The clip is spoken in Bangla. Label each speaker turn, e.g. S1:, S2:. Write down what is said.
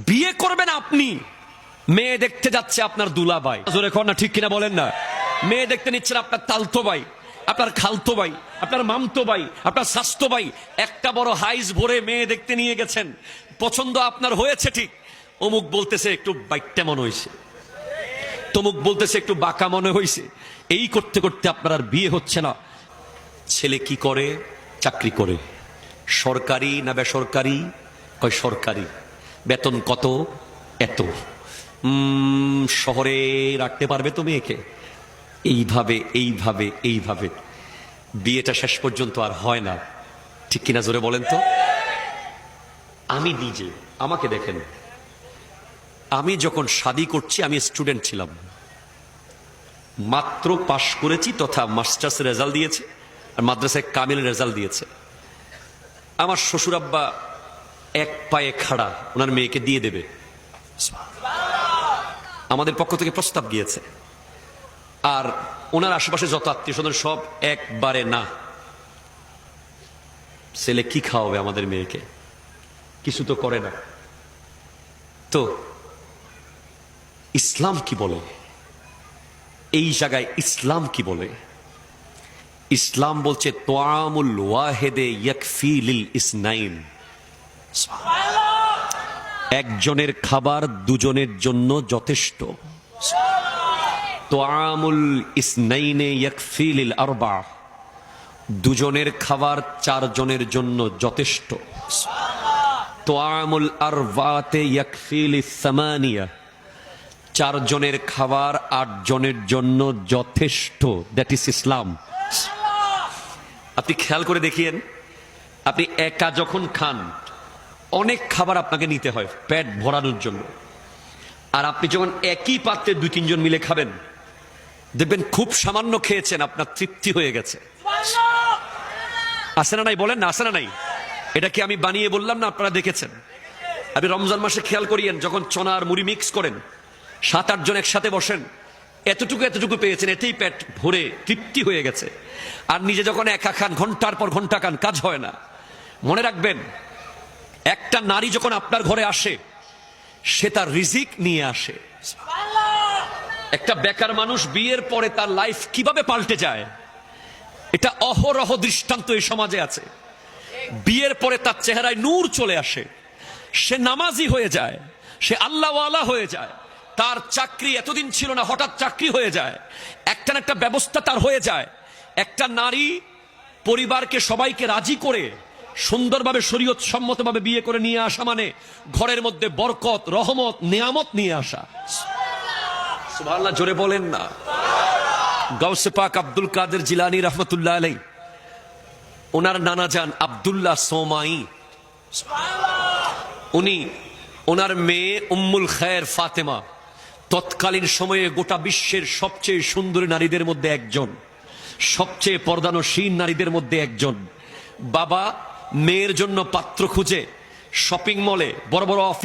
S1: বিয়ে করবেন আপনি, মেয়ে দেখতে যাচ্ছে আপনার দুলাভাই, জোরে কর না ঠিক কিনা বলেন না। মেয়ে দেখতে নিচ্ছেন আপনার তালতো ভাই, আপনার খালতো ভাই, আপনার মামতো ভাই, আপনার স্বাস্থ্য ভাই, একটা বড় হাইজ ভরে মেয়ে দেখতে নিয়ে গেছেন, পছন্দ আপনার হয়েছে ঠিক, অমুক বলতেছে একটু বাইকটা মনে হয়েছে, তমুক বলতেছে একটু বাঁকা মনে হয়েছে, এই করতে করতে আপনার আর বিয়ে হচ্ছে না। ছেলে কি করে? চাকরি করে। সরকারি না বেসরকারি? কয় সরকারি। বেতন কত? এত। শহরে রাখতে পারবে তো মেয়েকে? এইভাবে এইভাবে এইভাবে বিয়েটা শেষ পর্যন্ত আর হয় না, ঠিক কিনা জোরে বলেন তো। আমি নিজে, আমাকে দেখেন, আমি যখন শাদী করছি আমি স্টুডেন্ট ছিলাম, মাত্র পাশ করেছি তথা মাস্টার্স রেজাল্ট দিয়েছে আর মাদ্রাসায় কামিল রেজাল্ট দিয়েছে। আমার শ্বশুর আব্বা এক পায়ে খাড়া, ওনার মেয়েকে দিয়ে দেবে। আমাদের পক্ষ থেকে প্রস্তাব গিয়েছে, আর ওনার আশেপাশে যত আত্মীয় স্বজন সব একবারে না। ছেলে কি খাওয়াবে আমাদের মেয়েকে? কিছু তো করে না। তো ইসলাম কি বলে? এই জায়গায় ইসলাম কি বলে? ইসলাম বলছে তোয়ামুল ওয়াহেদে ইয়াকফি লিল ইসনাইন। একজনের খাবার দুজনের জন্য যথেষ্ট। তোয়ামুল ইসনাইনে ইয়াকফি লিল আরবা, দুজনের খাবার চারজনের জন্য যথেষ্ট। তোয়ামুল আরবাতে ইয়াকফি লিস সামানিয়া, চারজনের খাবার আটজনের জন্য যথেষ্ট। দ্যাট ইজ ইসলাম। আপনি খেয়াল করে দেখিয়েন, আপনি একা যখন খান অনেক খাবার আপনাকে নিতে হয় পেট ভরানোর জন্য, আর আপনি যখন একই পাত্রে দুই তিনজন মিলে খাবেন দেখবেন খুব সামান্য খেয়েছেন, আপনার তৃপ্তি হয়ে গেছে। আসে না নাই? বলেন না, আসে না নাই? এটা কি আমি বানিয়ে বললাম না? আপনারা দেখেছেন। আপনি রমজান মাসে খেয়াল করিয়েন, যখন চনা আর মুড়ি মিক্স করেন, 7-8 জন একসাথে বসেন, এতটুকু এতটুকু পেয়েছেন, এতেই পেট ভরে তৃপ্তি হয়ে গেছে। আর নিজে যখন একা খান, ঘন্টার পর ঘন্টা খান, কাজ হয় না। মনে রাখবেন, একটা নারী যখন আপনার ঘরে আসে সে তার রিজিক নিয়ে আসে। একটা বেকার মানুষ বিয়ের পরে তার লাইফ কিভাবে পাল্টে যায়, এটা অহরহ দৃষ্টান্ত এই সমাজে আছে। বিয়ের পরে তার চেহারায় নূর চলে আসে, সে নামাজি হয়ে যায়, সে আল্লাহওয়ালা হয়ে যায়। তার চাকরি এতদিন ছিল না, হঠাৎ চাকরি হয়ে যায়, একটা না একটা ব্যবস্থা তার হয়ে যায়। একটা নারী পরিবারকে সবাইকে রাজি করে সুন্দরভাবে শরীয়ত সম্মতভাবে বিয়ে করে নিয়ে আসা মানে ঘরের মধ্যে বরকত, রহমত, নিয়ামত নিয়ে আসা। সুবহানাল্লাহ, জোরে বলেন না। গাউসে পাক আব্দুল কাদের জিলানী রহমতুল্লাহ আলাইহি, ওনার নানা যান আব্দুল্লাহ সোমাই, উনি, ওনার মেয়ে উম্মুল খায়ের ফাতেমা তৎকালীন সময়ে গোটা বিশ্বের সবচেয়ে সুন্দরী নারীদের মধ্যে একজন, সবচেয়ে পর্দানশীল নারীদের মধ্যে একজন। বাবা মেয়ের জন্য পাত্র খুঁজে শপিং মলে, বড় বড় অফিস